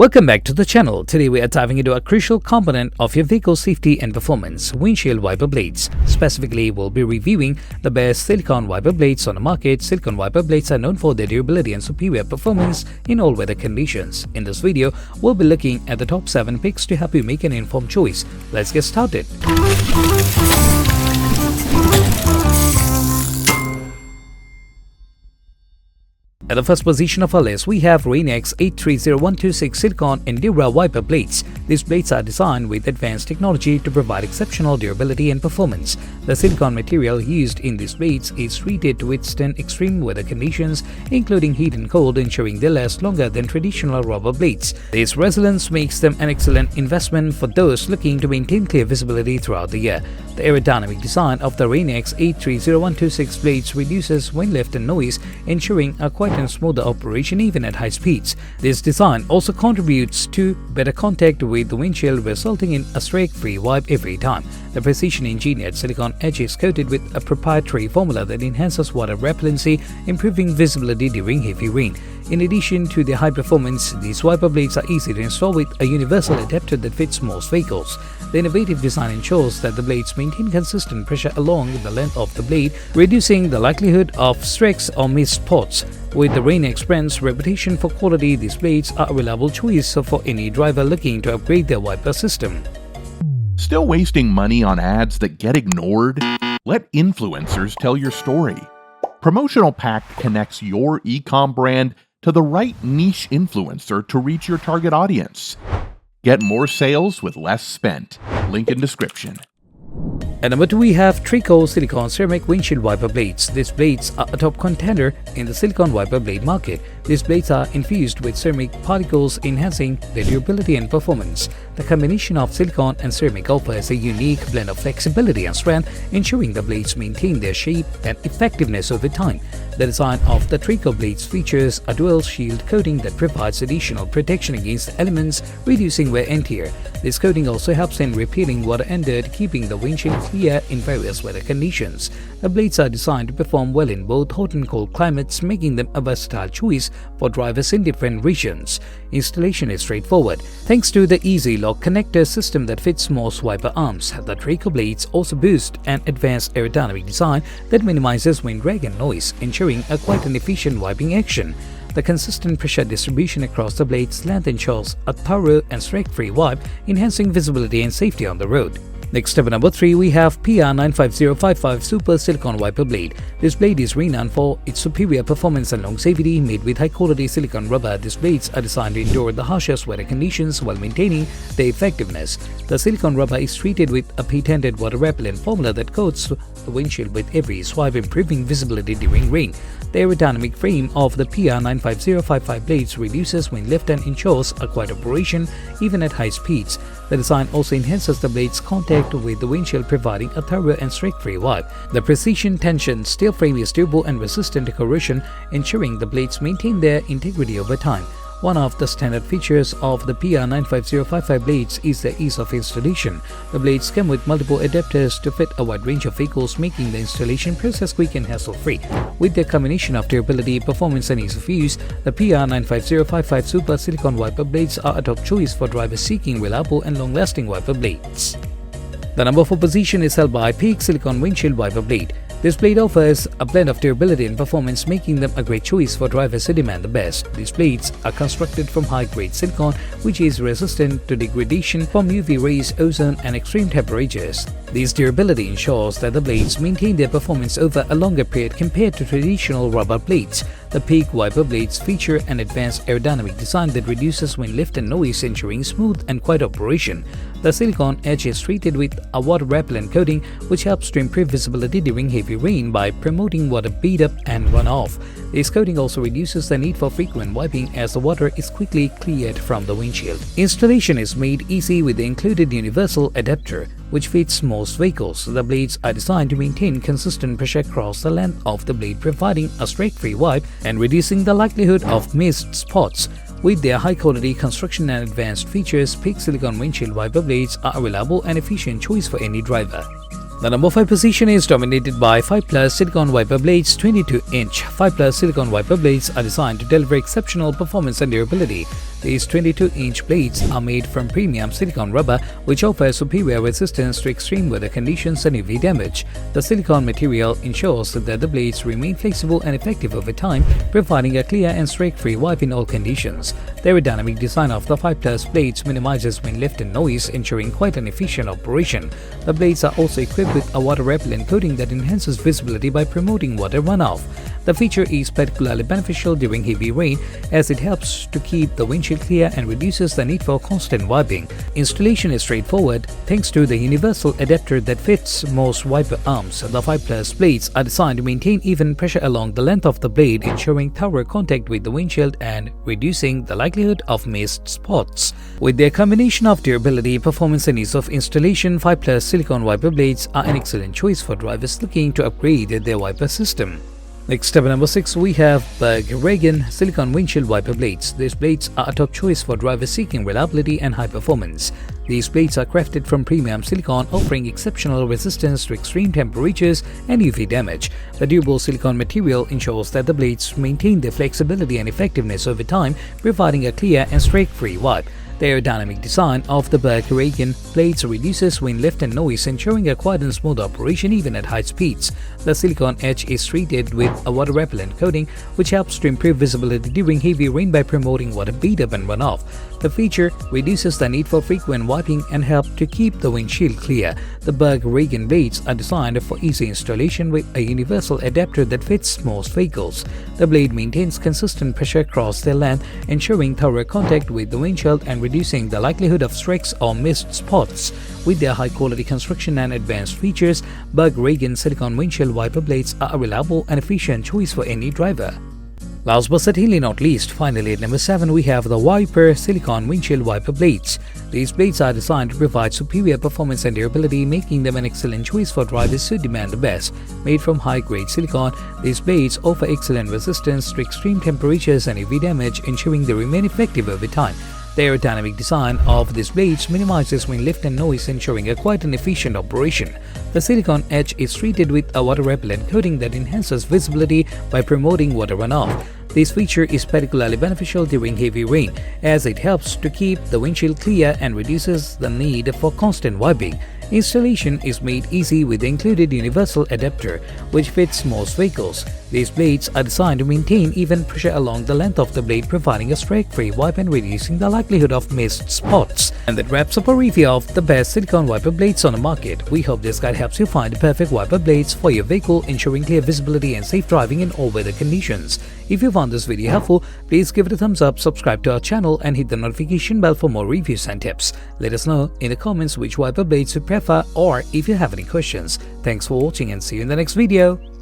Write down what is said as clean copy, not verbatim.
Welcome back to the channel. Today we are diving into a crucial component of your vehicle safety and performance, windshield wiper blades. Specifically, we'll be reviewing the best silicone wiper blades on the market. Silicone wiper blades are known for their durability and superior performance in all weather conditions. In this video, we'll be looking at the top 7 picks to help you make an informed choice. Let's get started. At the first position of our list, we have RainX 830126 Silicone Endura Wiper Blades. These blades are designed with advanced technology to provide exceptional durability and performance. The silicone material used in these blades is rated to withstand extreme weather conditions, including heat and cold, ensuring they last longer than traditional rubber blades. This resilience makes them an excellent investment for those looking to maintain clear visibility throughout the year. The aerodynamic design of the RainX 830126 blades reduces wind lift and noise, ensuring a quiet and smoother operation even at high speeds. This design also contributes to better contact with the windshield, resulting in a streak-free wipe every time. The precision-engineered silicone edge is coated with a proprietary formula that enhances water repellency, improving visibility during heavy rain. In addition to their high performance, these wiper blades are easy to install with a universal adapter that fits most vehicles. The innovative design ensures that the blades maintain consistent pressure along the length of the blade, reducing the likelihood of streaks or missed spots. With the RainX brand's reputation for quality, these blades are a reliable choice for any driver looking to upgrade their wiper system. Still wasting money on ads that get ignored? Let influencers tell your story. Promotional Pact connects your e-com brand to the right niche influencer to reach your target audience. Get more sales with less spent. Link in description. At number 2, we have Tricco Silicone Ceramic Windshield Wiper Blades. These blades are a top contender in the silicone wiper blade market. These blades are infused with ceramic particles, enhancing their durability and performance. The combination of silicone and ceramic offers a unique blend of flexibility and strength, ensuring the blades maintain their shape and effectiveness over time. The design of the Tricco blades features a dual shield coating that provides additional protection against elements, reducing wear and tear. This coating also helps in repelling water and dirt, keeping the windshield clear in various weather conditions. The blades are designed to perform well in both hot and cold climates, making them a versatile choice for drivers in different regions. Installation is straightforward. Thanks to the easy lock connector system that fits most wiper arms, the Tricco blades also boast an advanced aerodynamic design that minimizes wind drag and noise, ensuring a quiet and efficient wiping action. The consistent pressure distribution across the blade's length ensures a thorough and streak-free wipe, enhancing visibility and safety on the road. Next up at number 3, we have PR95055 Super Silicone Wiper Blade. This blade is renowned for its superior performance and longevity. Made with high-quality silicone rubber, these blades are designed to endure the harshest weather conditions while maintaining their effectiveness. The silicone rubber is treated with a patented water-repellent formula that coats the windshield with every swipe, improving visibility during rain. The aerodynamic frame of the PR95055 blades reduces wind lift and ensures a quiet operation even at high speeds. The design also enhances the blade's contact with the windshield, providing a thorough and streak-free wipe. The precision tension steel frame is durable and resistant to corrosion, ensuring the blades maintain their integrity over time. One of the standard features of the PR95055 blades is the ease of installation. The blades come with multiple adapters to fit a wide range of vehicles, making the installation process quick and hassle-free. With their combination of durability, performance and ease of use, the PR95055 Super Silicone Wiper Blades are a top choice for drivers seeking reliable and long-lasting wiper blades. The number 4 position is held by Peak Silicone Windshield Wiper Blade. This blade offers a blend of durability and performance, making them a great choice for drivers who demand the best. These blades are constructed from high-grade silicone, which is resistant to degradation from UV rays, ozone, and extreme temperatures. This durability ensures that the blades maintain their performance over a longer period compared to traditional rubber blades. The Peak wiper blades feature an advanced aerodynamic design that reduces wind lift and noise, ensuring smooth and quiet operation. The silicone edge is treated with a water-repellent coating, which helps to improve visibility during heavy rain by promoting water buildup and runoff. This coating also reduces the need for frequent wiping, as the water is quickly cleared from the windshield. Installation is made easy with the included universal adapter, which fits most vehicles. The blades are designed to maintain consistent pressure across the length of the blade, providing a streak-free wipe and reducing the likelihood of missed spots. With their high-quality construction and advanced features, Peak Silicone Windshield Wiper Blades are a reliable and efficient choice for any driver. The number 5 position is dominated by 5+ Silicone Wiper Blades 22-inch. 5+ Silicone Wiper Blades are designed to deliver exceptional performance and durability. These 22-inch blades are made from premium silicone rubber, which offers superior resistance to extreme weather conditions and UV damage. The silicone material ensures that the blades remain flexible and effective over time, providing a clear and streak-free wipe in all conditions. The aerodynamic design of the 5+ blades minimizes wind lift and noise, ensuring quite an efficient operation. The blades are also equipped with a water-repellent coating that enhances visibility by promoting water runoff. The feature is particularly beneficial during heavy rain, as it helps to keep the windshield clear and reduces the need for constant wiping. Installation is straightforward thanks to the universal adapter that fits most wiper arms. The 5+ blades are designed to maintain even pressure along the length of the blade, ensuring thorough contact with the windshield and reducing the likelihood of missed spots. With their combination of durability, performance and ease of installation, 5+ silicone wiper blades are an excellent choice for drivers looking to upgrade their wiper system. Next, step number 6, we have Berg Reagan silicone windshield wiper blades. These blades are a top choice for drivers seeking reliability and high performance. These blades are crafted from premium silicone, offering exceptional resistance to extreme temperatures and UV damage. The durable silicone material ensures that the blades maintain their flexibility and effectiveness over time, providing a clear and streak-free wipe. The aerodynamic design of the Berg Reagan blades reduces wind lift and noise, ensuring a quiet and smooth operation even at high speeds. The silicone edge is treated with a water-repellent coating, which helps to improve visibility during heavy rain by promoting water beat-up and runoff. The feature reduces the need for frequent wiping and helps to keep the windshield clear. The Berg Reagan blades are designed for easy installation with a universal adapter that fits most vehicles. The blade maintains consistent pressure across their length, ensuring thorough contact with the windshield and reducing the likelihood of streaks or missed spots. With their high-quality construction and advanced features, Berg Reagan silicone windshield wiper blades are a reliable and efficient choice for any driver. Last but certainly not least, finally at number 7, we have the WOWIPER silicone windshield wiper blades. These blades are designed to provide superior performance and durability, making them an excellent choice for drivers who demand the best. Made from high-grade silicone, these blades offer excellent resistance to extreme temperatures and UV damage, ensuring they remain effective over time. The aerodynamic design of these blades minimizes wind lift and noise, ensuring a quiet and efficient operation. The silicone edge is treated with a water-repellent coating that enhances visibility by promoting water runoff. This feature is particularly beneficial during heavy rain, as it helps to keep the windshield clear and reduces the need for constant wiping. Installation is made easy with the included universal adapter, which fits most vehicles. These blades are designed to maintain even pressure along the length of the blade, providing a streak-free wipe and reducing the likelihood of missed spots. And that wraps up our review of the best silicone wiper blades on the market. We hope this guide helps you find the perfect wiper blades for your vehicle, ensuring clear visibility and safe driving in all weather conditions. If you found this video helpful, please give it a thumbs up, subscribe to our channel and hit the notification bell for more reviews and tips. Let us know in the comments which wiper blades you prefer or if you have any questions. Thanks for watching and see you in the next video.